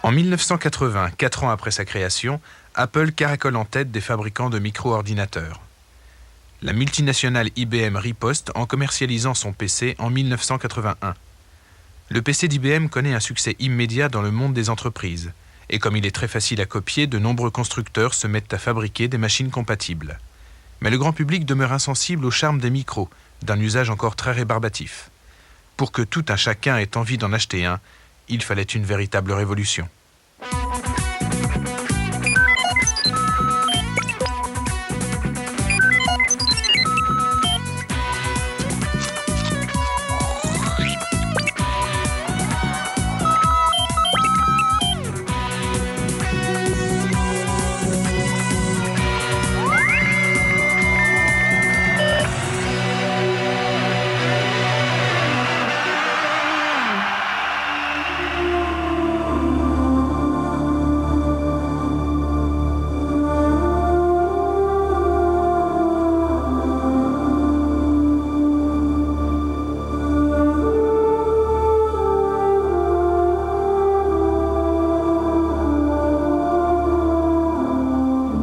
En 1980, 4 ans après sa création, Apple caracole en tête des fabricants de micro-ordinateurs. La multinationale IBM riposte en commercialisant son PC en 1981. Le PC d'IBM connaît un succès immédiat dans le monde des entreprises. Et comme il est très facile à copier, de nombreux constructeurs se mettent à fabriquer des machines compatibles. Mais le grand public demeure insensible au charme des micros, d'un usage encore très rébarbatif. Pour que tout un chacun ait envie d'en acheter un, il fallait une véritable révolution.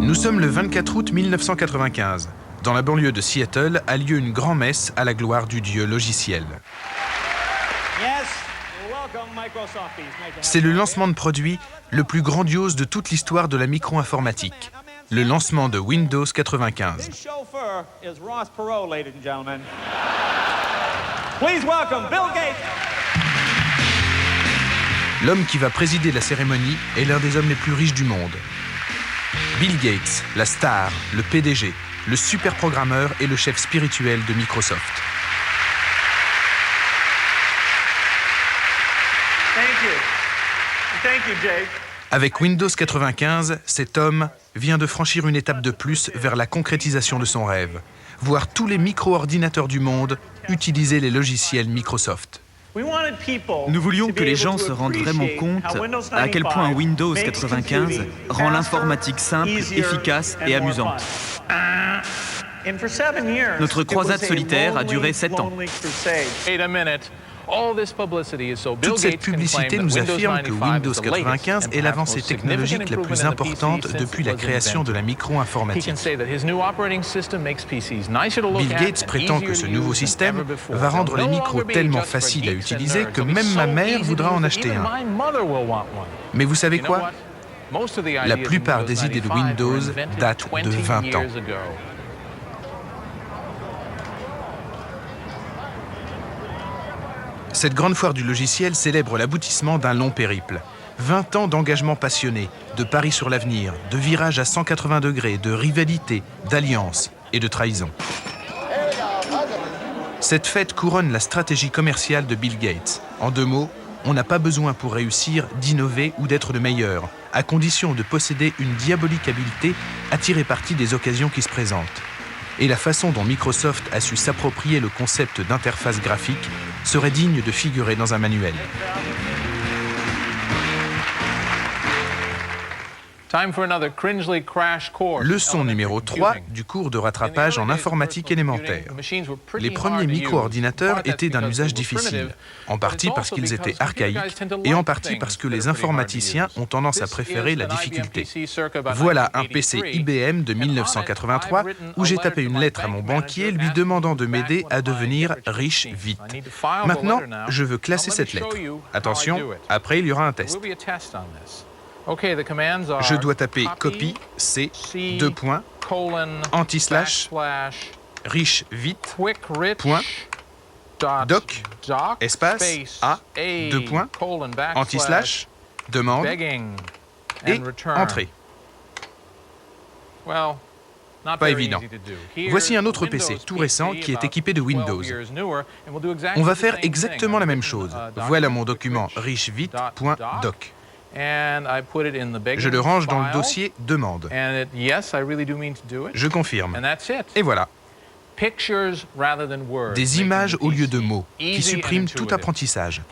Nous sommes le 24 août 1995. Dans la banlieue de Seattle a lieu une grand-messe à la gloire du dieu logiciel. C'est le lancement de produit le plus grandiose de toute l'histoire de la micro-informatique. Le lancement de Windows 95. L'homme qui va présider la cérémonie est l'un des hommes les plus riches du monde. Bill Gates, la star, le PDG, le super programmeur et le chef spirituel de Microsoft. Thank you, Jay. Avec Windows 95, cet homme vient de franchir une étape de plus vers la concrétisation de son rêve. Voir tous les micro-ordinateurs du monde utiliser les logiciels Microsoft. Nous voulions que les gens se rendent vraiment compte à quel point Windows 95 rend l'informatique simple, efficace et amusante. Notre croisade solitaire a duré 7 ans. Toute cette publicité nous affirme que Windows 95 est l'avancée technologique la plus importante depuis la création de la micro-informatique. Bill Gates prétend que ce nouveau système va rendre les micros tellement faciles à utiliser que même ma mère voudra en acheter un. Mais vous savez quoi ? La plupart des idées de Windows datent de 20 ans. Cette grande foire du logiciel célèbre l'aboutissement d'un long périple. 20 ans d'engagement passionné, de paris sur l'avenir, de virages à 180 degrés, de rivalité, d'alliance et de trahison. Cette fête couronne la stratégie commerciale de Bill Gates. En 2 mots, on n'a pas besoin pour réussir d'innover ou d'être le meilleur, à condition de posséder une diabolique habileté à tirer parti des occasions qui se présentent. Et la façon dont Microsoft a su s'approprier le concept d'interface graphique serait digne de figurer dans un manuel. Leçon numéro 3 du cours de rattrapage en informatique élémentaire. Les premiers micro-ordinateurs étaient d'un usage difficile, en partie parce qu'ils étaient archaïques et en partie parce que les informaticiens ont tendance à préférer la difficulté. Voilà un PC IBM de 1983 où j'ai tapé une lettre à mon banquier lui demandant de m'aider à devenir riche vite. Maintenant, je veux classer cette lettre. Attention, après il y aura un test. Je dois taper copy, C, 2 points, anti-slash, riche vite, point, doc, espace, A, 2 points, anti-slash, demande, et entrée. Pas évident. Voici un autre PC tout récent qui est équipé de Windows. On va faire exactement la même chose. Voilà mon document richevite.doc. Je le range dans le dossier « Demande ». Je confirme. Et voilà. Des images au lieu de mots, qui suppriment tout apprentissage.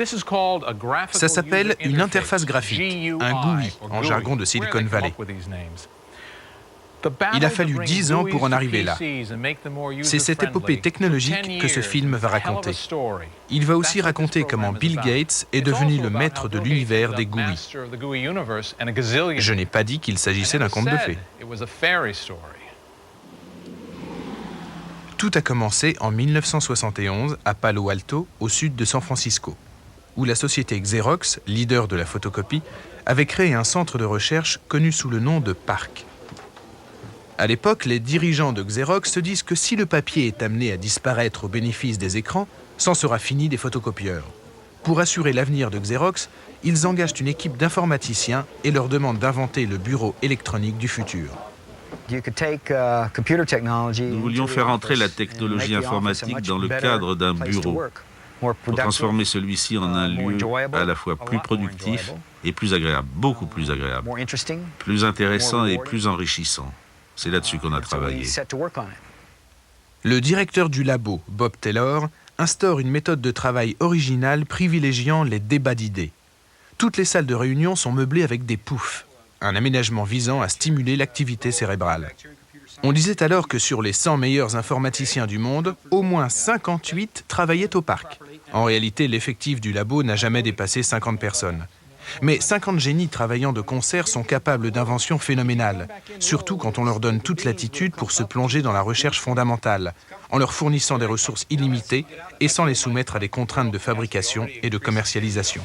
Ça s'appelle une interface graphique, un GUI, en jargon de Silicon Valley. Il a fallu 10 ans pour en arriver là. C'est cette épopée technologique que ce film va raconter. Il va aussi raconter comment Bill Gates est devenu le maître de l'univers des GUI. Je n'ai pas dit qu'il s'agissait d'un conte de fées. Tout a commencé en 1971 à Palo Alto, au sud de San Francisco, où la société Xerox, leader de la photocopie, avait créé un centre de recherche connu sous le nom de PARC. À l'époque, les dirigeants de Xerox se disent que si le papier est amené à disparaître au bénéfice des écrans, c'en sera fini des photocopieurs. Pour assurer l'avenir de Xerox, ils engagent une équipe d'informaticiens et leur demandent d'inventer le bureau électronique du futur. Nous voulions faire entrer la technologie informatique dans le cadre d'un bureau pour transformer celui-ci en un lieu à la fois plus productif et plus agréable, beaucoup plus agréable, plus intéressant et plus enrichissant. C'est là-dessus qu'on a travaillé. Le directeur du labo, Bob Taylor, instaure une méthode de travail originale privilégiant les débats d'idées. Toutes les salles de réunion sont meublées avec des poufs, un aménagement visant à stimuler l'activité cérébrale. On disait alors que sur les 100 meilleurs informaticiens du monde, au moins 58 travaillaient au parc. En réalité, l'effectif du labo n'a jamais dépassé 50 personnes. Mais 50 génies travaillant de concert sont capables d'inventions phénoménales, surtout quand on leur donne toute latitude pour se plonger dans la recherche fondamentale, en leur fournissant des ressources illimitées et sans les soumettre à des contraintes de fabrication et de commercialisation.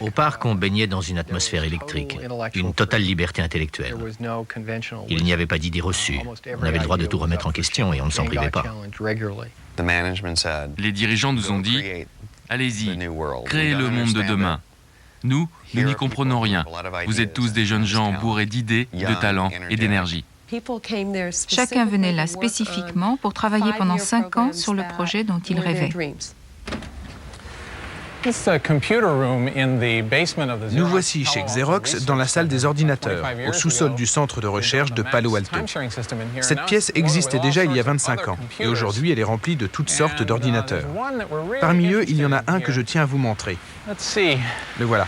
Au parc, on baignait dans une atmosphère électrique, une totale liberté intellectuelle. Il n'y avait pas d'idées reçues. On avait le droit de tout remettre en question et on ne s'en privait pas. Les dirigeants nous ont dit « Allez-y, créez le monde de demain. Nous n'y comprenons rien. Vous êtes tous des jeunes gens bourrés d'idées, de talent et d'énergie. » Chacun venait là spécifiquement pour travailler pendant 5 ans sur le projet dont il rêvait. Nous voici chez Xerox dans la salle des ordinateurs, au sous-sol du centre de recherche de Palo Alto. Cette pièce existait déjà il y a 25 ans et aujourd'hui elle est remplie de toutes sortes d'ordinateurs. Parmi eux, il y en a un que je tiens à vous montrer. Le voilà.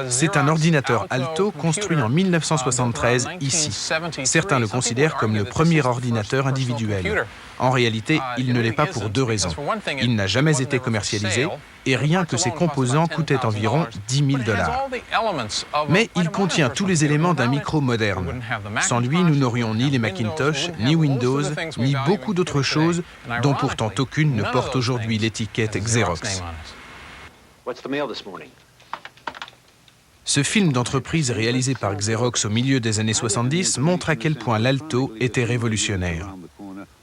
C'est un ordinateur Alto construit en 1973 ici. Certains le considèrent comme le premier ordinateur individuel. En réalité, il ne l'est pas pour 2 raisons. Il n'a jamais été commercialisé et rien que ses composants coûtaient environ $10 000. Mais il contient tous les éléments d'un micro moderne. Sans lui, nous n'aurions ni les Macintosh, ni Windows, ni beaucoup d'autres choses dont pourtant aucune ne porte aujourd'hui l'étiquette Xerox. Ce film d'entreprise réalisé par Xerox au milieu des années 70 montre à quel point l'Alto était révolutionnaire.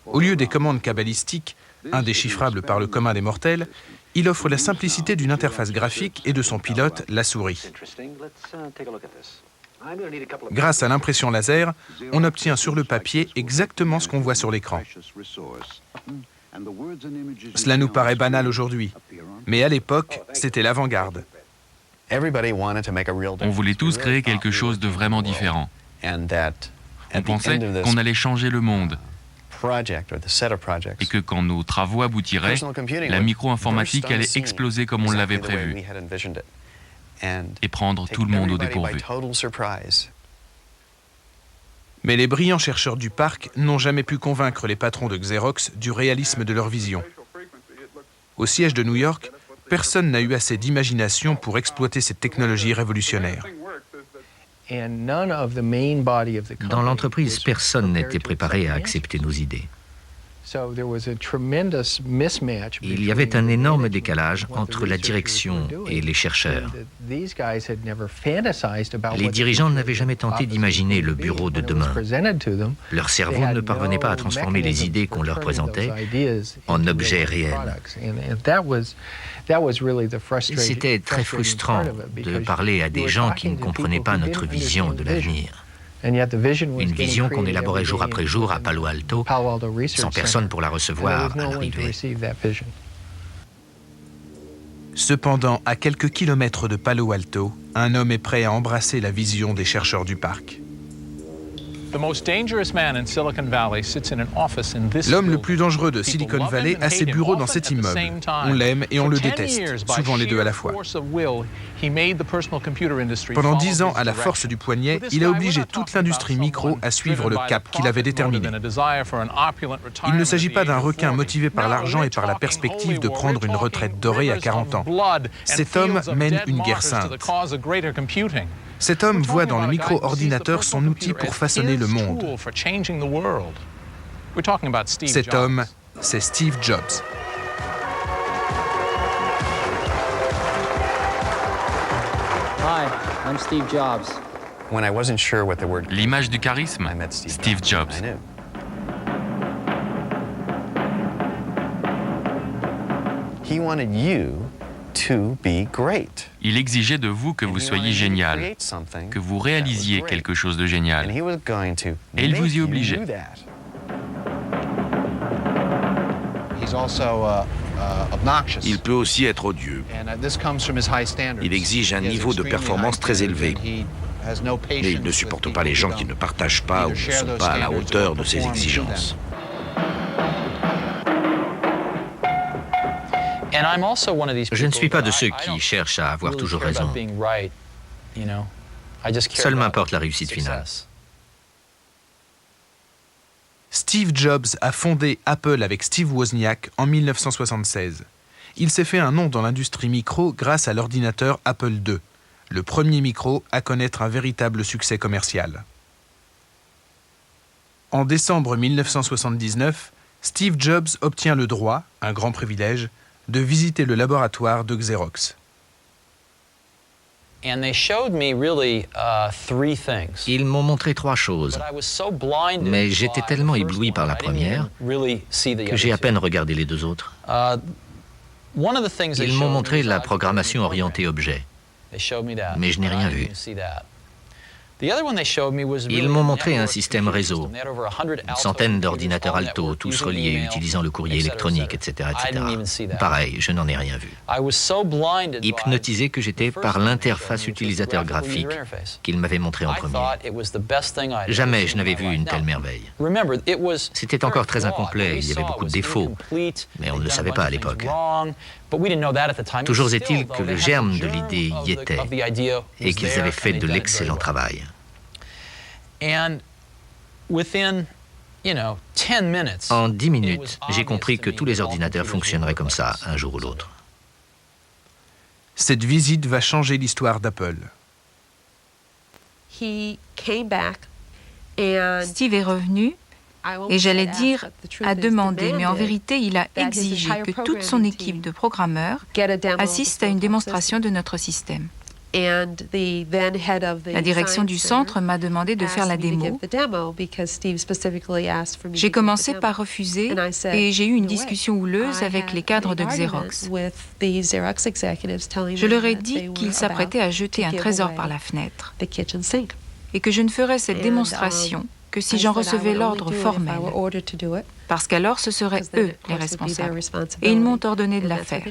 Au lieu des commandes cabalistiques, indéchiffrables par le commun des mortels, il offre la simplicité d'une interface graphique et de son pilote, la souris. Grâce à l'impression laser, on obtient sur le papier exactement ce qu'on voit sur l'écran. Cela nous paraît banal aujourd'hui, mais à l'époque, c'était l'avant-garde. On voulait tous créer quelque chose de vraiment différent. On pensait qu'on allait changer le monde et que quand nos travaux aboutiraient, la micro-informatique allait exploser comme on l'avait prévu et prendre tout le monde au dépourvu. Mais les brillants chercheurs du parc n'ont jamais pu convaincre les patrons de Xerox du réalisme de leur vision. Au siège de New York, personne n'a eu assez d'imagination pour exploiter cette technologie révolutionnaire. Dans l'entreprise, personne n'était préparé à accepter nos idées. Il y avait un énorme décalage entre la direction et les chercheurs. Les dirigeants n'avaient jamais tenté d'imaginer le bureau de demain. Leur cerveau ne parvenait pas à transformer les idées qu'on leur présentait en objets réels. C'était très frustrant de parler à des gens qui ne comprenaient pas notre vision de l'avenir. Une vision qu'on élaborait jour après jour à Palo Alto, sans personne pour la recevoir à l'arrivée. Cependant, à quelques kilomètres de Palo Alto, un homme est prêt à embrasser la vision des chercheurs du parc. L'homme le plus dangereux de Silicon Valley a ses bureaux dans cet immeuble. On l'aime et on le déteste, souvent les deux à la fois. Pendant 10 ans, à la force du poignet, il a obligé toute l'industrie micro à suivre le cap qu'il avait déterminé. Il ne s'agit pas d'un requin motivé par l'argent et par la perspective de prendre une retraite dorée à 40 ans. Cet homme mène une guerre sainte. Cet homme voit dans le micro-ordinateur son outil pour façonner le monde. Cet homme, c'est Steve Jobs. Hi, I'm Steve Jobs. L'image du charisme, Steve Jobs. Il exigeait de vous que vous soyez génial, que vous réalisiez quelque chose de génial. Et il vous y obligeait. Il peut aussi être odieux. Il exige un niveau de performance très élevé. Mais il ne supporte pas les gens qui ne partagent pas ou ne sont pas à la hauteur de ses exigences. Je ne suis pas de ceux qui cherchent à avoir toujours raison. Seul m'importe la réussite finale. Steve Jobs a fondé Apple avec Steve Wozniak en 1976. Il s'est fait un nom dans l'industrie micro grâce à l'ordinateur Apple II, le premier micro à connaître un véritable succès commercial. En décembre 1979, Steve Jobs obtient le droit, un grand privilège, de visiter le laboratoire de Xerox. Ils m'ont montré 3 choses, mais j'étais tellement ébloui par la première que j'ai à peine regardé les 2 autres. Ils m'ont montré la programmation orientée objet, mais je n'ai rien vu. Ils m'ont montré un système réseau, une centaine d'ordinateurs Alto, tous reliés, utilisant le courrier électronique, etc., etc. Pareil, je n'en ai rien vu. Hypnotisé que j'étais par l'interface utilisateur graphique qu'ils m'avaient montré en premier. Jamais je n'avais vu une telle merveille. C'était encore très incomplet, il y avait beaucoup de défauts, mais on ne le savait pas à l'époque. Toujours est-il que le germe de l'idée y était et qu'ils avaient fait de l'excellent travail. En 10 minutes, j'ai compris que tous les ordinateurs fonctionneraient comme ça, un jour ou l'autre. Cette visite va changer l'histoire d'Apple. Steve est revenu et j'allais dire à demander, mais en vérité, il a exigé que toute son équipe de programmeurs assiste à une démonstration de notre système. La direction du centre m'a demandé de faire la démo. J'ai commencé par refuser et j'ai eu une discussion houleuse avec les cadres de Xerox. Je leur ai dit qu'ils s'apprêtaient à jeter un trésor par la fenêtre et que je ne ferais cette démonstration que si j'en recevais l'ordre formel, parce qu'alors ce seraient eux les responsables. Et ils m'ont ordonné de la faire.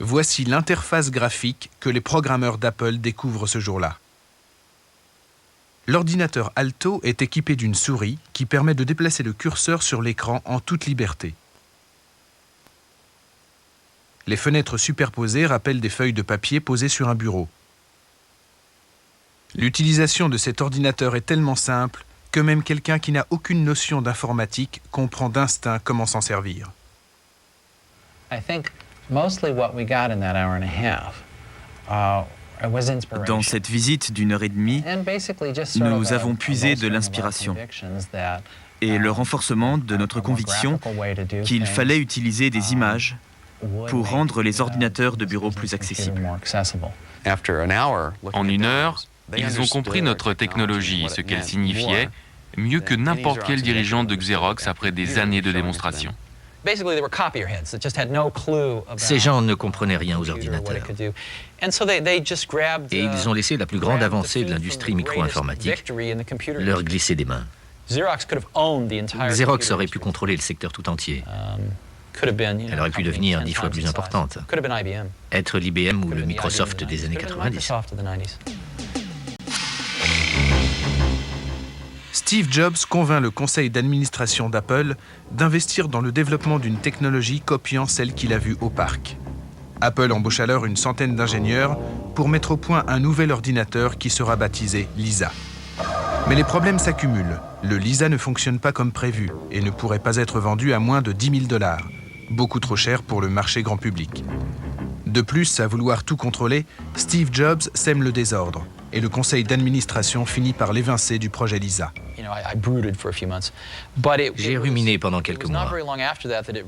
Voici l'interface graphique que les programmeurs d'Apple découvrent ce jour-là. L'ordinateur Alto est équipé d'une souris qui permet de déplacer le curseur sur l'écran en toute liberté. Les fenêtres superposées rappellent des feuilles de papier posées sur un bureau. L'utilisation de cet ordinateur est tellement simple que même quelqu'un qui n'a aucune notion d'informatique comprend d'instinct comment s'en servir. Dans cette visite d'1 heure et demie, nous avons puisé de l'inspiration et le renforcement de notre conviction qu'il fallait utiliser des images pour rendre les ordinateurs de bureau plus accessibles. En 1 heure, ils ont compris notre technologie et ce qu'elle signifiait mieux que n'importe quel dirigeant de Xerox après des années de démonstration. Ces gens ne comprenaient rien aux ordinateurs. Et ils ont laissé la plus grande avancée de l'industrie micro-informatique leur glisser des mains. Xerox aurait pu contrôler le secteur tout entier. Elle aurait pu devenir 10 fois plus importante. Être l'IBM ou le Microsoft des années 90. Steve Jobs convainc le conseil d'administration d'Apple d'investir dans le développement d'une technologie copiant celle qu'il a vue au parc. Apple embauche alors une centaine d'ingénieurs pour mettre au point un nouvel ordinateur qui sera baptisé Lisa. Mais les problèmes s'accumulent. Le Lisa ne fonctionne pas comme prévu et ne pourrait pas être vendu à moins de $10 000, beaucoup trop cher pour le marché grand public. De plus, à vouloir tout contrôler, Steve Jobs sème le désordre et le conseil d'administration finit par l'évincer du projet Lisa. J'ai ruminé pendant quelques mois,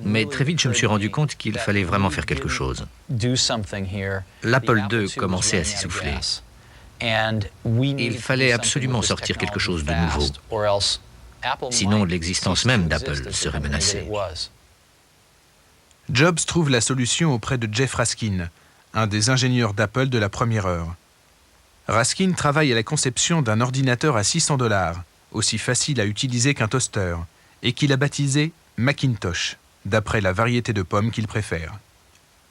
mais très vite je me suis rendu compte qu'il fallait vraiment faire quelque chose. L'Apple II commençait à s'essouffler. Il fallait absolument sortir quelque chose de nouveau. Sinon, l'existence même d'Apple serait menacée. Jobs trouve la solution auprès de Jeff Raskin, un des ingénieurs d'Apple de la première heure. Raskin travaille à la conception d'un ordinateur à $600, aussi facile à utiliser qu'un toaster, et qu'il a baptisé Macintosh, d'après la variété de pommes qu'il préfère.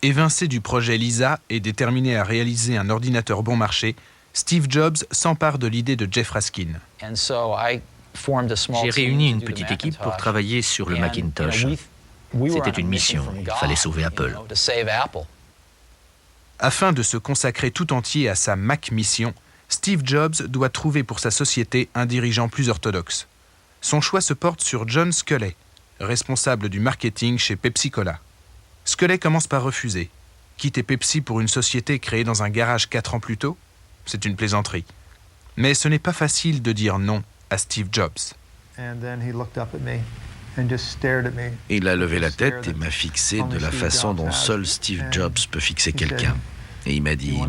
Évincé du projet Lisa et déterminé à réaliser un ordinateur bon marché, Steve Jobs s'empare de l'idée de Jeff Raskin. J'ai réuni une petite équipe pour travailler sur le Macintosh. C'était une mission, il fallait sauver Apple. Afin de se consacrer tout entier à sa Mac mission, Steve Jobs doit trouver pour sa société un dirigeant plus orthodoxe. Son choix se porte sur John Sculley, responsable du marketing chez Pepsi-Cola. Sculley commence par refuser. Quitter Pepsi pour une société créée dans un garage 4 ans plus tôt ? C'est une plaisanterie. Mais ce n'est pas facile de dire non à Steve Jobs. Il a levé la tête et m'a fixé de la façon dont seul Steve Jobs peut fixer quelqu'un. Et il m'a dit,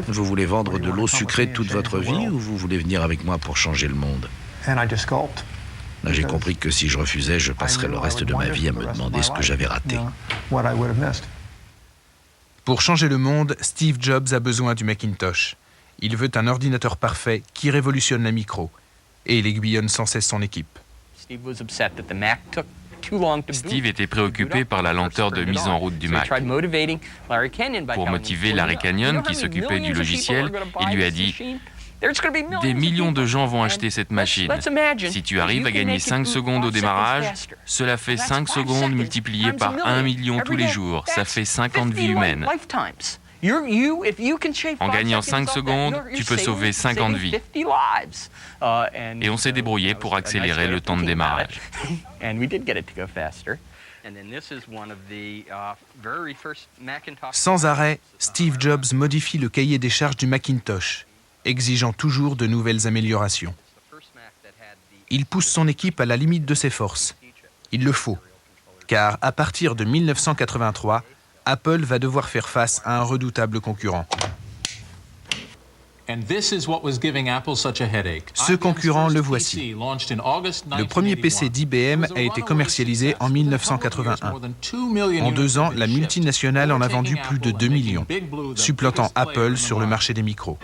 vous voulez vendre de l'eau sucrée toute votre vie ou vous voulez venir avec moi pour changer le monde ? Là, j'ai compris que si je refusais, je passerais le reste de ma vie à me demander ce que j'avais raté. Pour changer le monde, Steve Jobs a besoin du Macintosh. Il veut un ordinateur parfait qui révolutionne la micro. Et il aiguillonne sans cesse son équipe. Steve était préoccupé par la lenteur de mise en route du Mac. Pour motiver Larry Kenyon, qui s'occupait du logiciel, il lui a dit « Des millions de gens vont acheter cette machine. Si tu arrives à gagner 5 secondes au démarrage, cela fait 5 secondes multipliées par 1 million tous les jours. Ça fait 50 vies humaines. En gagnant 5 secondes, tu peux sauver 50 vies. » Et on s'est débrouillé pour accélérer le temps de démarrage. Sans arrêt, Steve Jobs modifie le cahier des charges du Macintosh, exigeant toujours de nouvelles améliorations. Il pousse son équipe à la limite de ses forces. Il le faut, car à partir de 1983, Apple va devoir faire face à un redoutable concurrent. Ce concurrent, le voici. Le premier PC d'IBM a été commercialisé en 1981. En 2 ans, la multinationale en a vendu plus de 2 millions, supplantant Apple sur le marché des micros.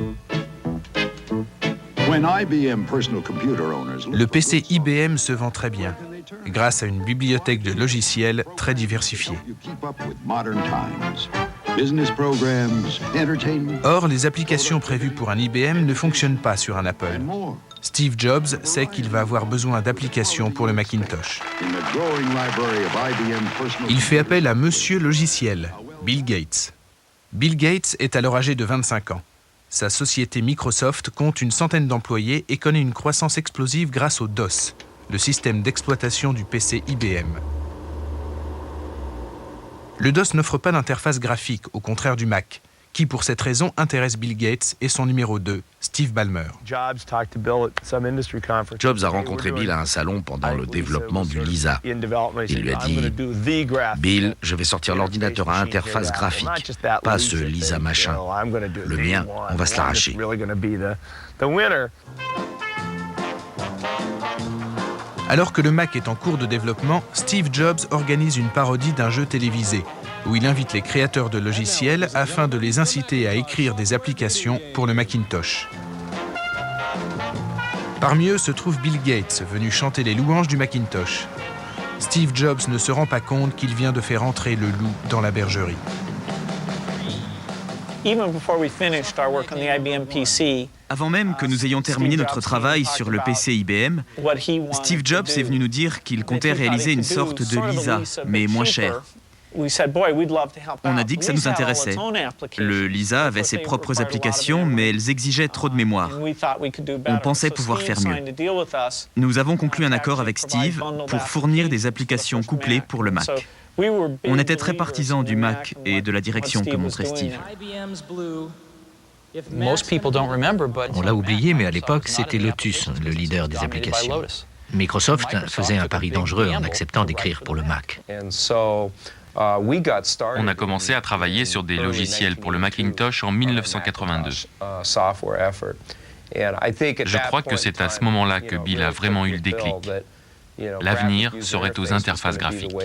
Le PC IBM se vend très bien, grâce à une bibliothèque de logiciels très diversifiée. Or, les applications prévues pour un IBM ne fonctionnent pas sur un Apple. Steve Jobs sait qu'il va avoir besoin d'applications pour le Macintosh. Il fait appel à Monsieur Logiciel, Bill Gates. Bill Gates est alors âgé de 25 ans. Sa société Microsoft compte une centaine d'employés et connaît une croissance explosive grâce au DOS, le système d'exploitation du PC IBM. Le DOS n'offre pas d'interface graphique, au contraire du Mac, qui pour cette raison intéresse Bill Gates et son numéro 2, Steve Ballmer. Jobs a rencontré Bill à un salon pendant le développement du Lisa. Il lui a dit « Bill, je vais sortir l'ordinateur à interface graphique, pas ce Lisa machin. Le mien, on va se l'arracher. » Alors que le Mac est en cours de développement, Steve Jobs organise une parodie d'un jeu télévisé, où il invite les créateurs de logiciels afin de les inciter à écrire des applications pour le Macintosh. Parmi eux se trouve Bill Gates, venu chanter les louanges du Macintosh. Steve Jobs ne se rend pas compte qu'il vient de faire entrer le loup dans la bergerie. Avant même que nous ayons terminé notre travail sur le PC IBM, Steve Jobs est venu nous dire qu'il comptait réaliser une sorte de Lisa, mais moins cher. On a dit que ça nous intéressait. Le Lisa avait ses propres applications, mais elles exigeaient trop de mémoire. On pensait pouvoir faire mieux. Nous avons conclu un accord avec Steve pour fournir des applications couplées pour le Mac. On était très partisans du Mac et de la direction que montrait Steve. On l'a oublié, mais à l'époque, c'était Lotus, le leader des applications. Microsoft faisait un pari dangereux en acceptant d'écrire pour le Mac. On a commencé à travailler sur des logiciels pour le Macintosh en 1982. Je crois que c'est à ce moment-là que Bill a vraiment eu le déclic. L'avenir serait aux interfaces graphiques.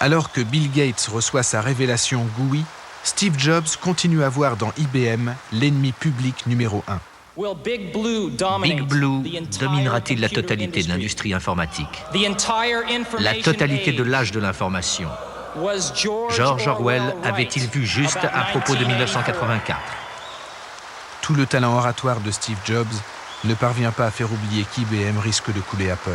Alors que Bill Gates reçoit sa révélation GUI, Steve Jobs continue à voir dans IBM l'ennemi public numéro 1. Big Blue dominera-t-il la totalité de l'industrie informatique? La totalité de l'âge de l'information? George Orwell avait-il vu juste à propos de 1984? Tout le talent oratoire de Steve Jobs ne parvient pas à faire oublier qu'IBM risque de couler Apple.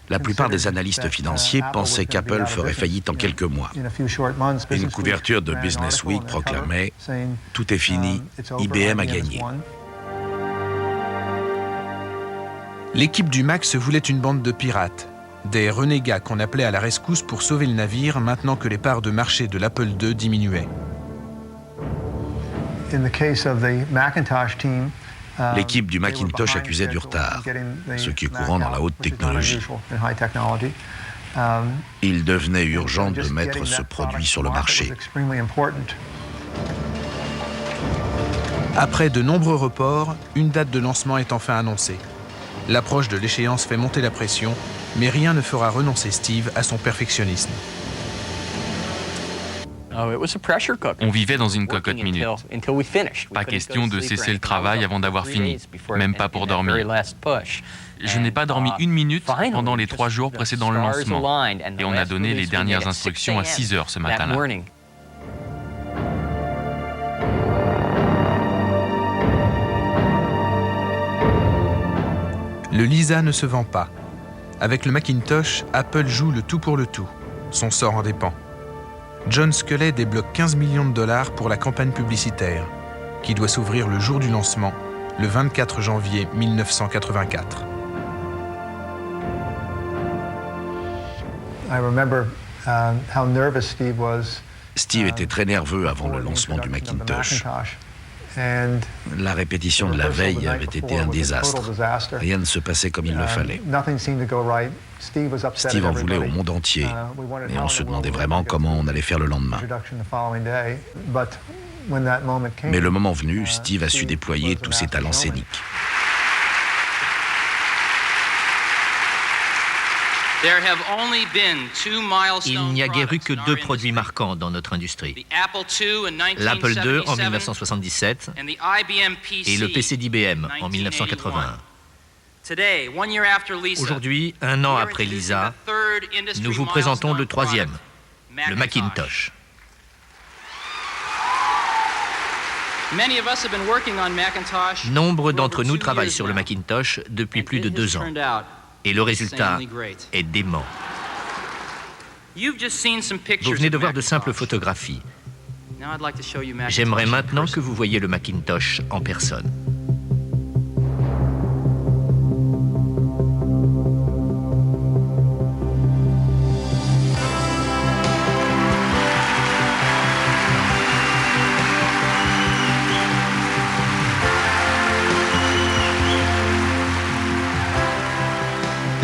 La plupart des analystes financiers pensaient qu'Apple ferait faillite en quelques mois. Une couverture de Business Week proclamait « Tout est fini, IBM a gagné ». L'équipe du Mac se voulait une bande de pirates, des renégats qu'on appelait à la rescousse pour sauver le navire maintenant que les parts de marché de l'Apple II diminuaient. L'équipe du Macintosh accusait du retard, ce qui est courant dans la haute technologie. Il devenait urgent de mettre ce produit sur le marché. Après de nombreux reports, une date de lancement est enfin annoncée. L'approche de l'échéance fait monter la pression, mais rien ne fera renoncer Steve à son perfectionnisme. On vivait dans une cocotte minute. Pas question de cesser le travail avant d'avoir fini, même pas pour dormir. Je n'ai pas dormi une minute pendant les 3 jours précédant le lancement, et on a donné les dernières instructions à 6 heures ce matin-là. Le Lisa ne se vend pas. Avec le Macintosh, Apple joue le tout pour le tout. Son sort en dépend. John Sculley débloque 15 millions de dollars pour la campagne publicitaire, qui doit s'ouvrir le jour du lancement, le 24 janvier 1984. Steve était très nerveux avant le lancement du Macintosh. La répétition de la veille avait été un désastre. Rien ne se passait comme il le fallait. Steve en voulait au monde entier, et on se demandait vraiment comment on allait faire le lendemain. Mais le moment venu, Steve a su déployer tous ses talents scéniques. Il n'y a guère eu que 2 produits marquants dans notre industrie. L'Apple II en 1977 et le PC d'IBM en 1981. Aujourd'hui, 1 an après Lisa, nous vous présentons le 3e, le Macintosh. Nombre d'entre nous travaillent sur le Macintosh depuis plus de 2 ans. Et le résultat est dément. Vous venez de voir de simples photographies. J'aimerais maintenant que vous voyiez le Macintosh en personne.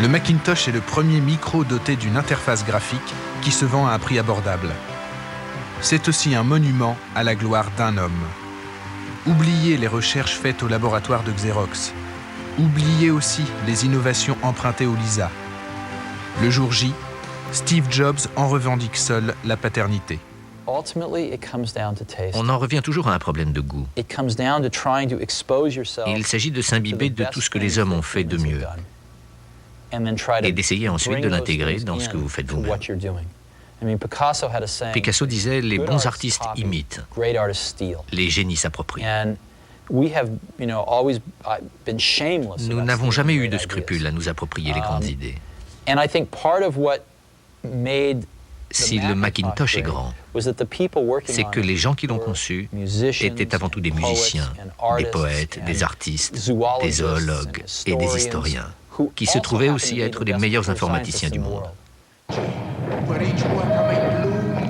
Le Macintosh est le premier micro doté d'une interface graphique qui se vend à un prix abordable. C'est aussi un monument à la gloire d'un homme. Oubliez les recherches faites au laboratoire de Xerox. Oubliez aussi les innovations empruntées au Lisa. Le jour J, Steve Jobs en revendique seul la paternité. On en revient toujours à un problème de goût. Il s'agit de s'imbiber de tout ce que les hommes ont fait de mieux et d'essayer ensuite de l'intégrer dans ce que vous faites vous-même. Picasso disait « Les bons artistes imitent, les génies s'approprient ». Nous n'avons jamais eu de scrupules à nous approprier les grandes idées. Si le Macintosh est grand, c'est que les gens qui l'ont conçu étaient avant tout des musiciens, des poètes, des artistes, des zoologues et des historiens, qui se trouvaient aussi être les meilleurs informaticiens du monde.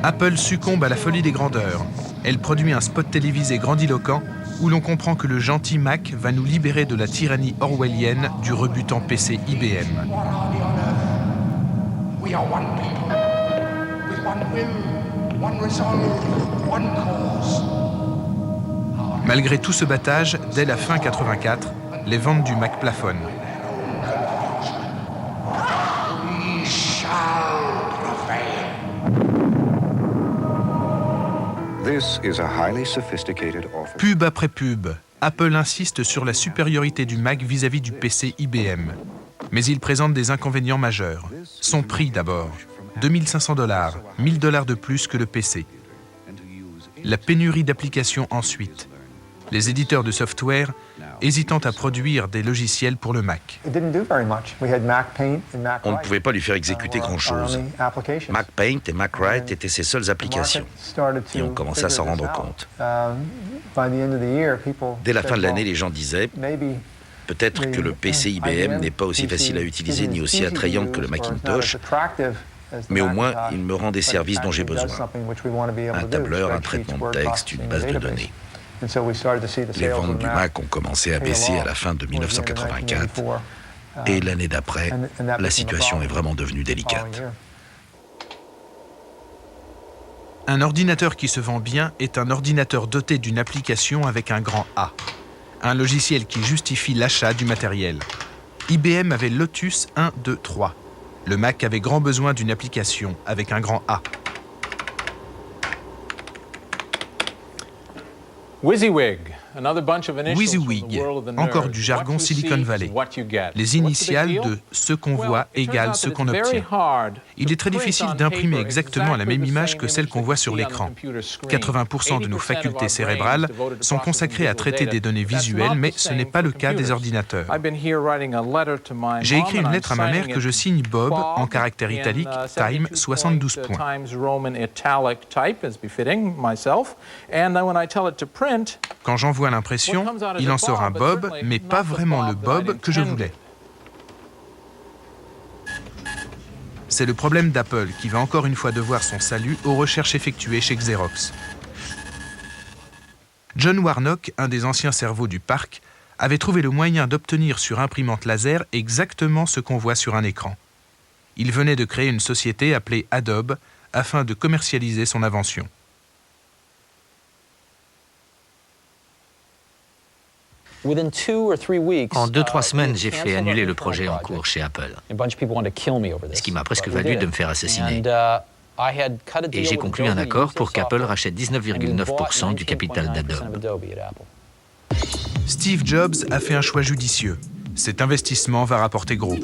Apple succombe à la folie des grandeurs. Elle produit un spot télévisé grandiloquent où l'on comprend que le gentil Mac va nous libérer de la tyrannie orwellienne du rebutant PC IBM. Malgré tout ce battage, dès la fin 84, les ventes du Mac plafonnent. Pub après pub, Apple insiste sur la supériorité du Mac vis-à-vis du PC IBM. Mais il présente des inconvénients majeurs. Son prix d'abord, $2 500, $1 000 de plus que le PC. La pénurie d'applications ensuite. Les éditeurs de software hésitant à produire des logiciels pour le Mac. On ne pouvait pas lui faire exécuter grand-chose. MacPaint et MacWrite étaient ses seules applications. Et on commençait à s'en rendre compte. Dès la fin de l'année, les gens disaient « Peut-être que le PC IBM n'est pas aussi facile à utiliser ni aussi attrayant que le Macintosh, mais au moins, il me rend des services dont j'ai besoin. Un tableur, un traitement de texte, une base de données. » Les ventes du Mac ont commencé à baisser à la fin de 1984 et l'année d'après, la situation est vraiment devenue délicate. Un ordinateur qui se vend bien est un ordinateur doté d'une application avec un grand A. Un logiciel qui justifie l'achat du matériel. IBM avait Lotus 1, 2, 3. Le Mac avait grand besoin d'une application avec un grand A. WYSIWYG, encore du jargon Silicon Valley. Les initiales de « ce qu'on voit égale ce qu'on obtient ». Il est très difficile d'imprimer exactement la même image que celle qu'on voit sur l'écran. 80% de nos facultés cérébrales sont consacrées à traiter des données visuelles, mais ce n'est pas le cas des ordinateurs. J'ai écrit une lettre à ma mère que je signe Bob en caractères italiques, Time, 72 points. Quand j'envoie l'impression, il en sort un Bob, mais pas vraiment le Bob que je voulais. C'est le problème d'Apple qui va encore une fois devoir son salut aux recherches effectuées chez Xerox. John Warnock, un des anciens cerveaux du parc, avait trouvé le moyen d'obtenir sur imprimante laser exactement ce qu'on voit sur un écran. Il venait de créer une société appelée Adobe afin de commercialiser son invention. En 2-3 semaines, j'ai fait annuler le projet en cours chez Apple, ce qui m'a presque valu de me faire assassiner. Et j'ai conclu un accord pour qu'Apple rachète 19,9% du capital d'Adobe. Steve Jobs a fait un choix judicieux. Cet investissement va rapporter gros.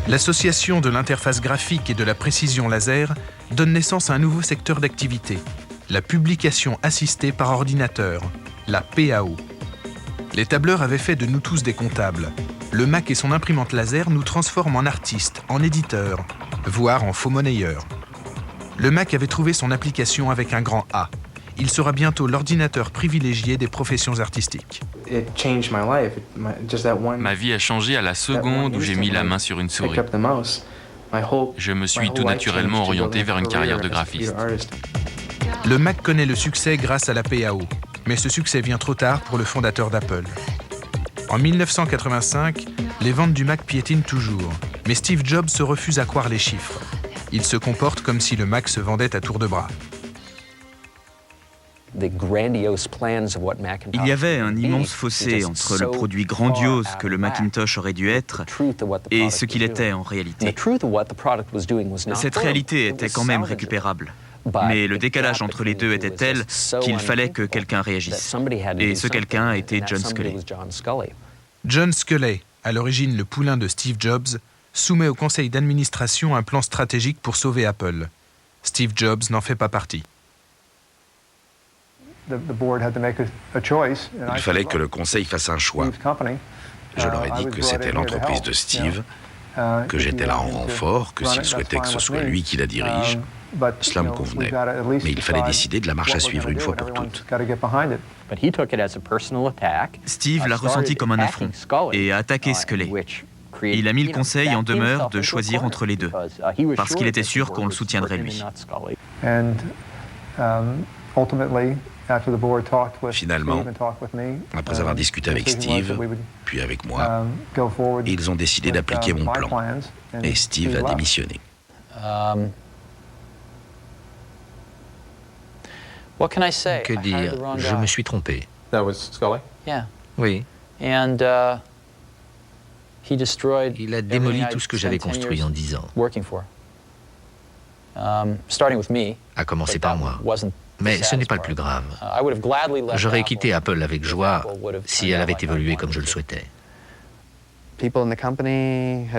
L'association de l'interface graphique et de la précision laser donne naissance à un nouveau secteur d'activité, la publication assistée par ordinateur, la PAO. Les tableurs avaient fait de nous tous des comptables. Le Mac et son imprimante laser nous transforment en artistes, en éditeurs, voire en faux monnayeurs. Le Mac avait trouvé son application avec un grand A. Il sera bientôt l'ordinateur privilégié des professions artistiques. Ma vie a changé à la seconde où j'ai mis la main sur une souris. Je me suis tout naturellement orienté vers une carrière de graphiste. Le Mac connaît le succès grâce à la PAO, mais ce succès vient trop tard pour le fondateur d'Apple. En 1985, les ventes du Mac piétinent toujours, mais Steve Jobs se refuse à croire les chiffres. Il se comporte comme si le Mac se vendait à tour de bras. Il y avait un immense fossé entre le produit grandiose que le Macintosh aurait dû être et ce qu'il était en réalité. Cette réalité était quand même récupérable. Mais le décalage entre les deux était tel qu'il fallait que quelqu'un réagisse. Et ce quelqu'un était John Sculley. John Sculley, à l'origine le poulain de Steve Jobs, soumet au conseil d'administration un plan stratégique pour sauver Apple. Steve Jobs n'en fait pas partie. Il fallait que le conseil fasse un choix. Je leur ai dit que c'était l'entreprise de Steve, que j'étais là en renfort, que s'il souhaitait que ce soit lui qui la dirige, cela me convenait. Mais il fallait décider de la marche à suivre une fois pour toutes. Steve l'a ressenti comme un affront et a attaqué Sculley. Il a mis le conseil en demeure de choisir entre les deux, parce qu'il était sûr qu'on le soutiendrait lui. Finalement, après avoir discuté avec Steve, puis avec moi, ils ont décidé d'appliquer mon plan. Et Steve a démissionné. Que dire? Je me suis trompé. Oui. Il a démoli tout ce que j'avais construit en 10 ans. À commencer par moi. Mais ce n'est pas le plus grave. J'aurais quitté Apple avec joie si elle avait évolué comme je le souhaitais.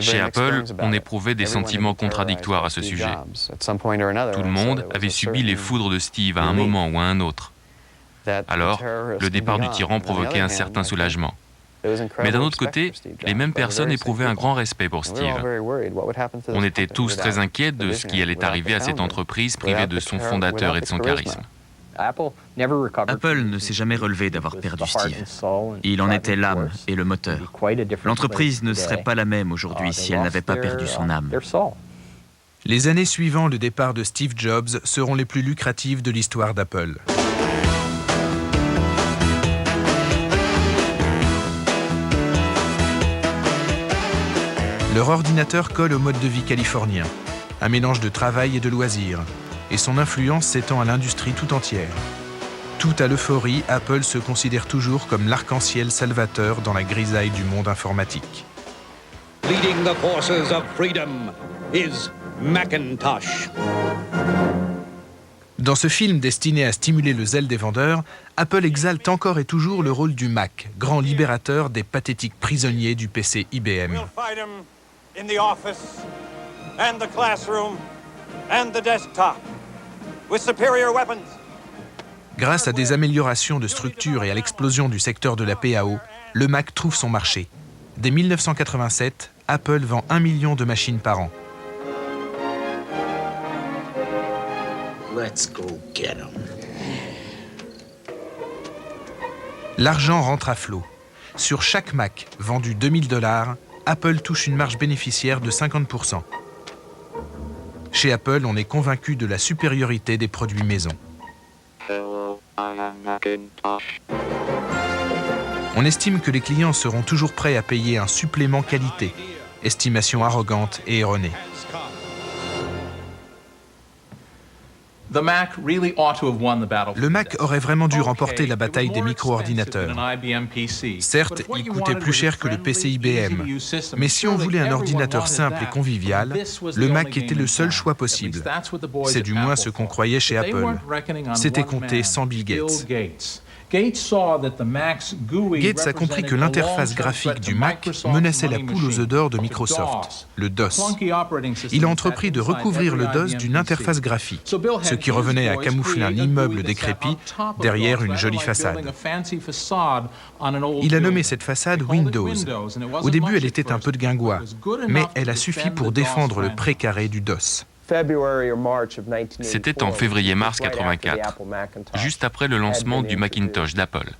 Chez Apple, on éprouvait des sentiments contradictoires à ce sujet. Tout le monde avait subi les foudres de Steve à un moment ou à un autre. Alors, le départ du tyran provoquait un certain soulagement. Mais d'un autre côté, les mêmes personnes éprouvaient un grand respect pour Steve. On était tous très inquiets de ce qui allait arriver à cette entreprise privée de son fondateur et de son charisme. Apple ne s'est jamais relevé d'avoir perdu Steve. Il en était l'âme et le moteur. L'entreprise ne serait pas la même aujourd'hui si elle n'avait pas perdu son âme. Les années suivant le départ de Steve Jobs seront les plus lucratives de l'histoire d'Apple. Leur ordinateur colle au mode de vie californien, un mélange de travail et de loisirs, et son influence s'étend à l'industrie tout entière. Tout à l'euphorie, Apple se considère toujours comme l'arc-en-ciel salvateur dans la grisaille du monde informatique. Leading the forces of freedom is Macintosh. Dans ce film destiné à stimuler le zèle des vendeurs, Apple exalte encore et toujours le rôle du Mac, grand libérateur des pathétiques prisonniers du PC IBM. In the office and the classroom and the desktop with superior weapons. Grâce à des améliorations de structure et à l'explosion du secteur de la PAO, le Mac trouve son marché. Dès 1987, Apple vend 1 million de machines par an. Let's go get 'em. L'argent rentre à flot. Sur chaque Mac vendu $2000, Apple touche une marge bénéficiaire de 50%. Chez Apple, on est convaincu de la supériorité des produits maison. On estime que les clients seront toujours prêts à payer un supplément qualité, estimation arrogante et erronée. Le Mac aurait vraiment dû remporter la bataille des micro-ordinateurs. Certes, il coûtait plus cher que le PC IBM, mais si on voulait un ordinateur simple et convivial, le Mac était le seul choix possible. C'est du moins ce qu'on croyait chez Apple. C'était compté sans Bill Gates. Gates a compris que l'interface graphique du Mac menaçait la poule aux œufs d'or de Microsoft, le DOS. Il a entrepris de recouvrir le DOS d'une interface graphique, ce qui revenait à camoufler un immeuble décrépit derrière une jolie façade. Il a nommé cette façade Windows. Au début, elle était un peu de guingois, mais elle a suffi pour défendre le précaré du DOS. C'était en février-mars 84, juste après le lancement du Macintosh d'Apple.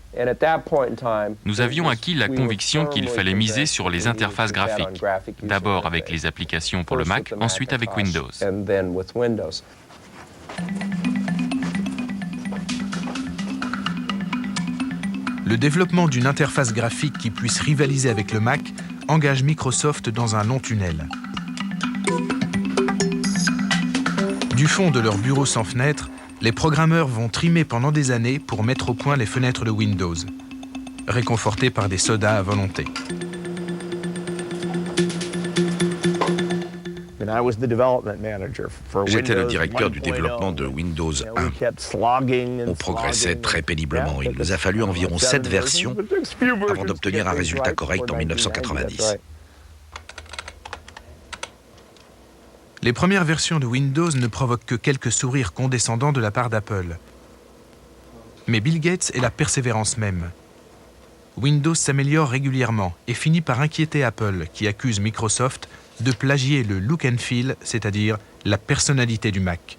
Nous avions acquis la conviction qu'il fallait miser sur les interfaces graphiques, d'abord avec les applications pour le Mac, ensuite avec Windows. Le développement d'une interface graphique qui puisse rivaliser avec le Mac engage Microsoft dans un long tunnel. Du fond de leur bureau sans fenêtre, les programmeurs vont trimer pendant des années pour mettre au point les fenêtres de Windows, réconfortés par des sodas à volonté. J'étais le directeur du développement de Windows 1. On progressait très péniblement. Il nous a fallu environ 7 versions avant d'obtenir un résultat correct en 1990. Les premières versions de Windows ne provoquent que quelques sourires condescendants de la part d'Apple. Mais Bill Gates est la persévérance même. Windows s'améliore régulièrement et finit par inquiéter Apple, qui accuse Microsoft de plagier le look and feel, c'est-à-dire la personnalité du Mac.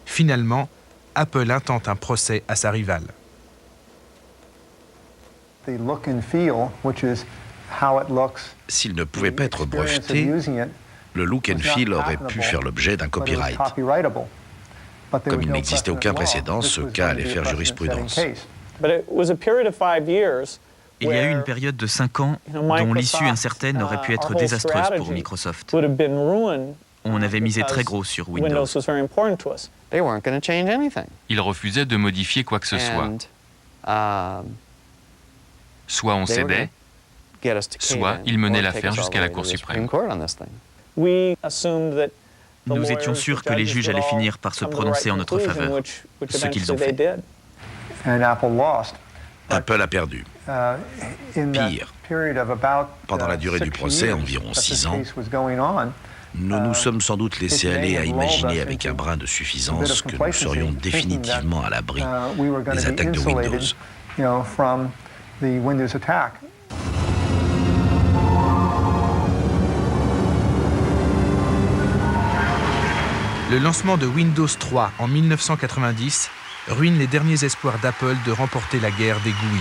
Finalement, Apple intente un procès à sa rivale. S'il ne pouvait pas être breveté, le look and feel aurait pu faire l'objet d'un copyright. Comme il n'existait aucun précédent, ce cas allait faire jurisprudence. Il y a eu une période de 5 ans dont l'issue incertaine aurait pu être désastreuse pour Microsoft. On avait misé très gros sur Windows. Ils refusaient de modifier quoi que ce soit. Soit on cédait, soit ils menaient l'affaire jusqu'à la Cour suprême. Nous étions sûrs que les juges allaient finir par se prononcer en notre faveur, ce qu'ils ont fait. Apple a perdu. Pire, pendant la durée du procès, environ 6 ans, nous nous sommes sans doute laissés aller à imaginer avec un brin de suffisance que nous serions définitivement à l'abri des attaques de Windows. Le lancement de Windows 3 en 1990 ruine les derniers espoirs d'Apple de remporter la guerre des GUI.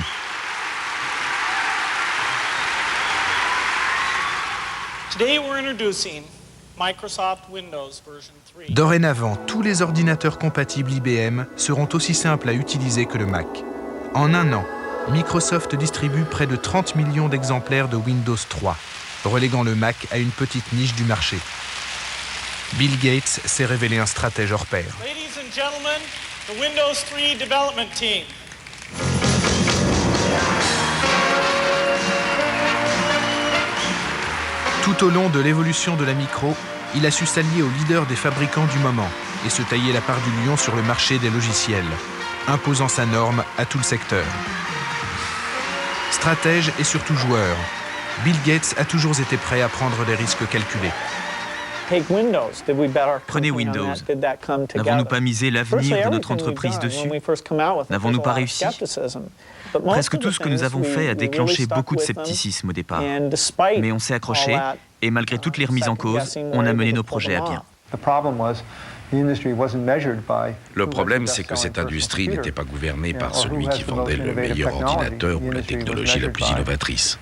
Dorénavant, tous les ordinateurs compatibles IBM seront aussi simples à utiliser que le Mac. En un an, Microsoft distribue près de 30 millions d'exemplaires de Windows 3, reléguant le Mac à une petite niche du marché. Bill Gates s'est révélé un stratège hors pair. Ladies and gentlemen, the Windows 3 development team. Tout au long de l'évolution de la micro, il a su s'allier aux leaders des fabricants du moment et se tailler la part du lion sur le marché des logiciels, imposant sa norme à tout le secteur. Stratège et surtout joueur, Bill Gates a toujours été prêt à prendre des risques calculés. Prenez Windows. N'avons-nous pas misé l'avenir de notre entreprise dessus? N'avons-nous pas réussi? Presque tout ce que nous avons fait a déclenché beaucoup de scepticisme au départ. Mais on s'est accroché et malgré toutes les remises en cause, on a mené nos projets à bien. Le problème, c'est que cette industrie n'était pas gouvernée par celui qui vendait le meilleur ordinateur ou la technologie la plus innovatrice,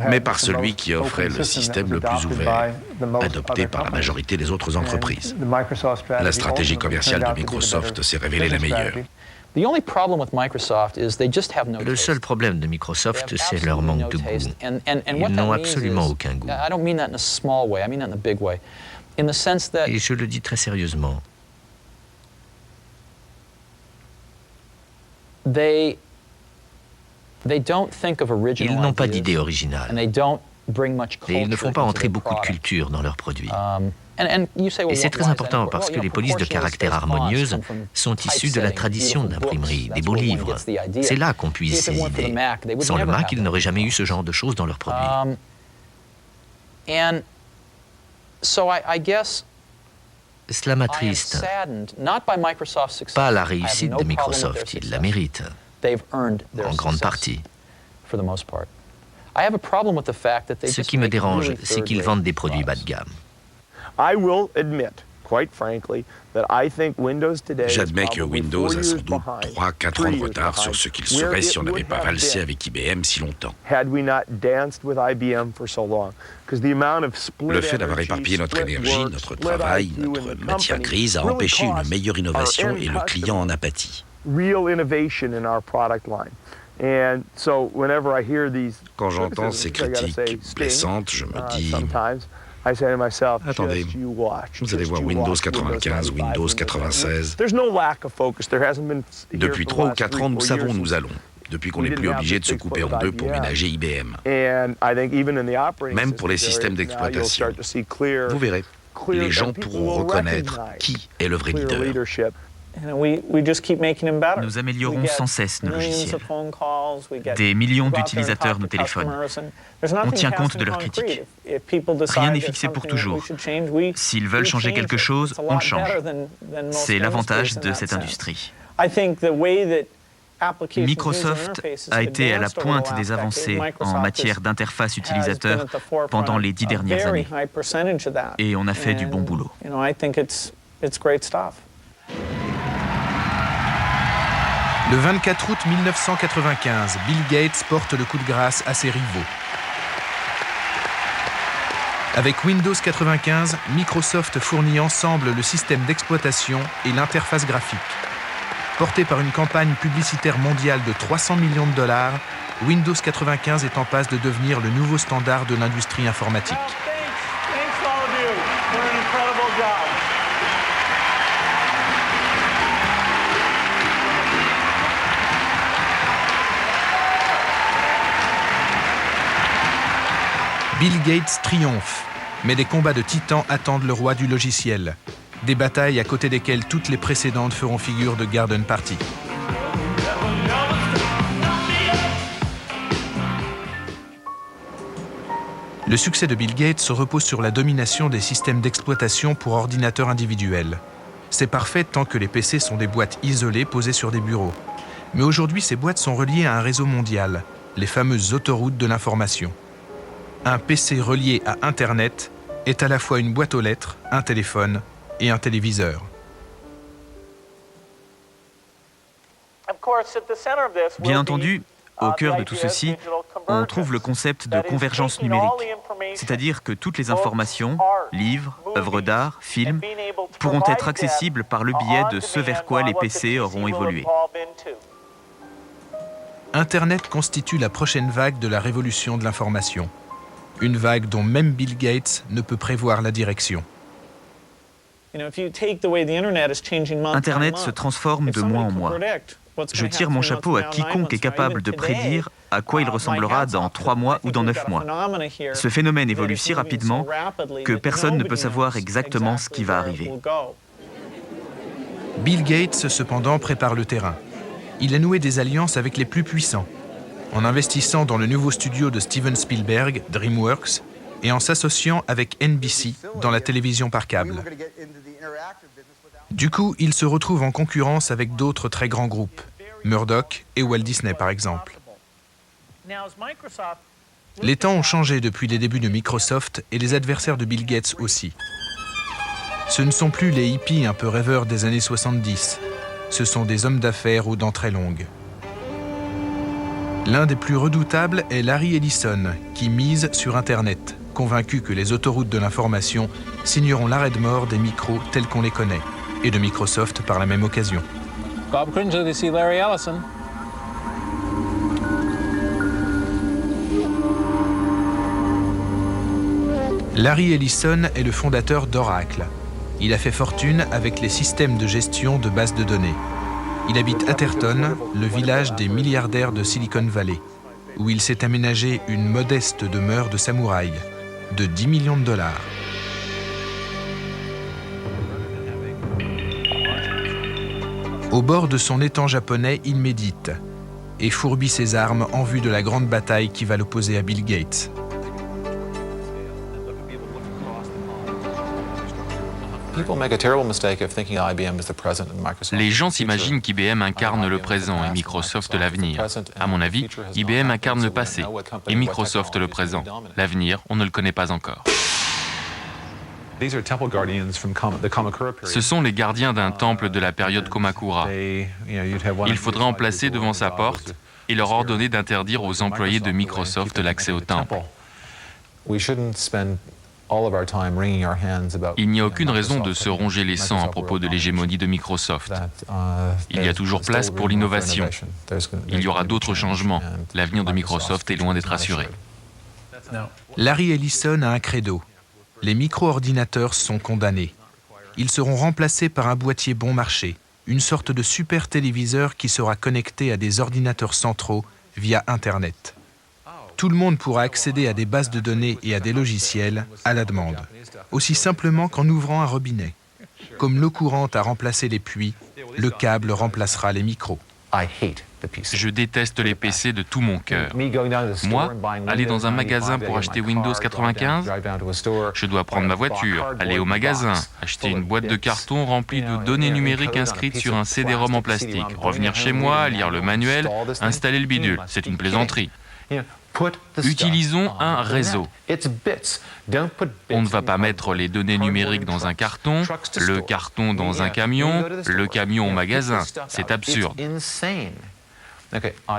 mais par celui qui offrait le système le plus ouvert, adopté par la majorité des autres entreprises. La stratégie commerciale de Microsoft s'est révélée la meilleure. Le seul problème de Microsoft, c'est leur manque de goût. Ils n'ont absolument aucun goût. Et je le dis très sérieusement. Ils n'ont pas d'idée originale. Et ils ne font pas entrer beaucoup de culture dans leurs produits. Et c'est très important parce que les polices de caractère harmonieuses sont issues de la tradition d'imprimerie, des beaux livres. C'est là qu'on puise ces idées. Sans le Mac, ils n'auraient jamais eu ce genre de choses dans leurs produits. Cela m'attriste, pas la réussite de Microsoft, ils la méritent, en grande partie. Ce qui me dérange, c'est qu'ils vendent des produits bas de gamme. J'admets que Windows a sans doute 3-4 ans de retard sur ce qu'il serait si on n'avait pas valsé avec IBM si longtemps. Le fait d'avoir éparpillé notre énergie, notre travail, notre matière grise a empêché une meilleure innovation et le client en a pâti. Quand j'entends ces critiques blessantes, je me dis... Attendez, vous allez voir Windows 95, Windows 96. Depuis 3 ou 4 ans, nous savons où nous allons, depuis qu'on n'est plus obligé de se couper en deux pour ménager IBM. Même pour les systèmes d'exploitation. Vous verrez. les gens pourront reconnaître qui est le vrai leader. Nous améliorons sans cesse nos logiciels. Des millions d'utilisateurs nous téléphonent. On tient compte de leurs critiques. Rien n'est fixé pour toujours. S'ils veulent changer quelque chose, on le change. C'est l'avantage de cette industrie. Microsoft a été à la pointe des avancées en matière d'interface utilisateur pendant les 10 dernières années. Et on a fait du bon boulot. Le 24 août 1995, Bill Gates porte le coup de grâce à ses rivaux. Avec Windows 95, Microsoft fournit ensemble le système d'exploitation et l'interface graphique. Porté par une campagne publicitaire mondiale de 300 millions de $, Windows 95 est en passe de devenir le nouveau standard de l'industrie informatique. Bill Gates triomphe, mais des combats de titans attendent le roi du logiciel. Des batailles à côté desquelles toutes les précédentes feront figure de garden party. Le succès de Bill Gates se repose sur la domination des systèmes d'exploitation pour ordinateurs individuels. C'est parfait tant que les PC sont des boîtes isolées posées sur des bureaux. Mais aujourd'hui, ces boîtes sont reliées à un réseau mondial, les fameuses autoroutes de l'information. Un PC relié à Internet est à la fois une boîte aux lettres, un téléphone et un téléviseur. Bien entendu, au cœur de tout ceci, on trouve le concept de convergence numérique, c'est-à-dire que toutes les informations, livres, œuvres d'art, films, pourront être accessibles par le biais de ce vers quoi les PC auront évolué. Internet constitue la prochaine vague de la révolution de l'information. Une vague dont même Bill Gates ne peut prévoir la direction. Internet se transforme de mois en mois. Je tire mon chapeau à quiconque est capable de prédire à quoi il ressemblera dans 3 mois ou dans 9 mois. Ce phénomène évolue si rapidement que personne ne peut savoir exactement ce qui va arriver. Bill Gates, cependant, prépare le terrain. Il a noué des alliances avec les plus puissants, en investissant dans le nouveau studio de Steven Spielberg, DreamWorks, et en s'associant avec NBC dans la télévision par câble. Du coup, il se retrouve en concurrence avec d'autres très grands groupes, Murdoch et Walt Disney par exemple. Les temps ont changé depuis les débuts de Microsoft et les adversaires de Bill Gates aussi. Ce ne sont plus les hippies un peu rêveurs des années 70, ce sont des hommes d'affaires aux dents très longues. L'un des plus redoutables est Larry Ellison, qui mise sur Internet, convaincu que les autoroutes de l'information signeront l'arrêt de mort des micros tels qu'on les connaît, et de Microsoft par la même occasion. Bob Cringer, ici Larry Ellison. Larry Ellison est le fondateur d'Oracle. Il a fait fortune avec les systèmes de gestion de bases de données. Il habite Atherton, le village des milliardaires de Silicon Valley, où il s'est aménagé une modeste demeure de samouraï, de 10 millions de dollars. Au bord de son étang japonais, il médite et fourbit ses armes en vue de la grande bataille qui va l'opposer à Bill Gates. Les gens s'imaginent qu'IBM incarne le présent et Microsoft l'avenir. À mon avis, IBM incarne le passé et Microsoft le présent. L'avenir, on ne le connaît pas encore. Ce sont les gardiens d'un temple de la période Kamakura. Il faudrait en placer devant sa porte et leur ordonner d'interdire aux employés de Microsoft l'accès au temple. Il n'y a aucune raison de se ronger les sangs à propos de l'hégémonie de Microsoft. Il y a toujours place pour l'innovation. Il y aura d'autres changements. L'avenir de Microsoft est loin d'être assuré. Larry Ellison a un credo. Les micro-ordinateurs sont condamnés. Ils seront remplacés par un boîtier bon marché, une sorte de super téléviseur qui sera connecté à des ordinateurs centraux via Internet. Tout le monde pourra accéder à des bases de données et à des logiciels à la demande. aussi simplement qu'en ouvrant un robinet. Comme l'eau courante a remplacé les puits, le câble remplacera les micros. Je déteste les PC de tout mon cœur. Moi, aller dans un magasin pour acheter Windows 95, je dois prendre ma voiture, aller au magasin, acheter une boîte de carton remplie de données numériques inscrites sur un CD-ROM en plastique, revenir chez moi, lire le manuel, installer le bidule. C'est une plaisanterie. Utilisons un réseau. On ne va pas mettre les données numériques dans un carton, le carton dans un camion, le camion au magasin. C'est absurde.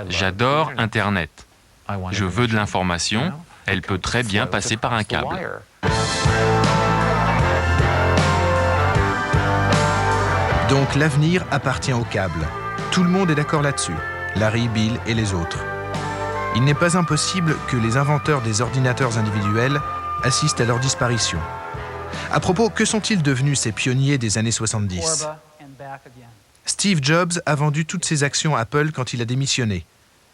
J'adore Internet. Je veux de l'information. Elle peut très bien passer par un câble. Donc l'avenir appartient au câble. Tout le monde est d'accord là-dessus. Larry, Bill et les autres. Il n'est pas impossible que les inventeurs des ordinateurs individuels assistent à leur disparition. À propos, que sont-ils devenus ces pionniers des années 70 ? Steve Jobs a vendu toutes ses actions à Apple quand il a démissionné.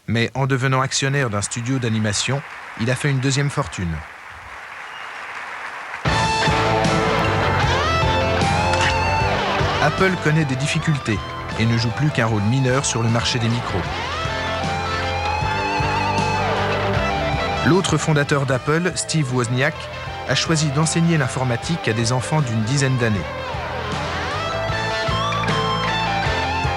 Mais en devenant actionnaire d'un studio d'animation, il a fait une deuxième fortune. Apple connaît des difficultés et ne joue plus qu'un rôle mineur sur le marché des micros. L'autre fondateur d'Apple, Steve Wozniak, a choisi d'enseigner l'informatique à des enfants d'une dizaine d'années.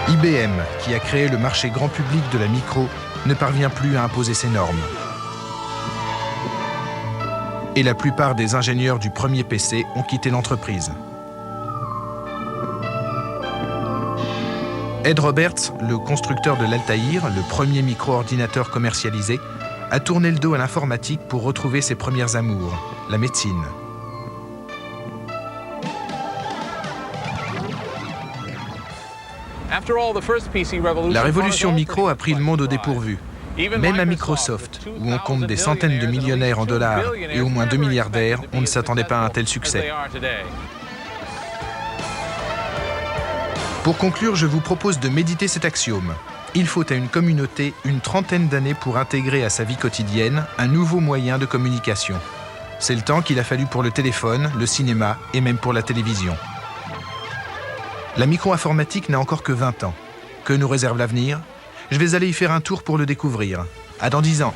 IBM, qui a créé le marché grand public de la micro, ne parvient plus à imposer ses normes. Et la plupart des ingénieurs du premier PC ont quitté l'entreprise. Ed Roberts, le constructeur de l'Altaïr, le premier micro-ordinateur commercialisé, a tourné le dos à l'informatique pour retrouver ses premières amours, la médecine. La révolution micro a pris le monde au dépourvu. Même à Microsoft, où on compte des centaines de millionnaires en dollars et au moins 2 milliardaires, on ne s'attendait pas à un tel succès. Pour conclure, je vous propose de méditer cet axiome. Il faut à une communauté une trentaine d'années pour intégrer à sa vie quotidienne un nouveau moyen de communication. C'est le temps qu'il a fallu pour le téléphone, le cinéma et même pour la télévision. La micro-informatique n'a encore que 20 ans. Que nous réserve l'avenir ? Je vais aller y faire un tour pour le découvrir. À dans 10 ans.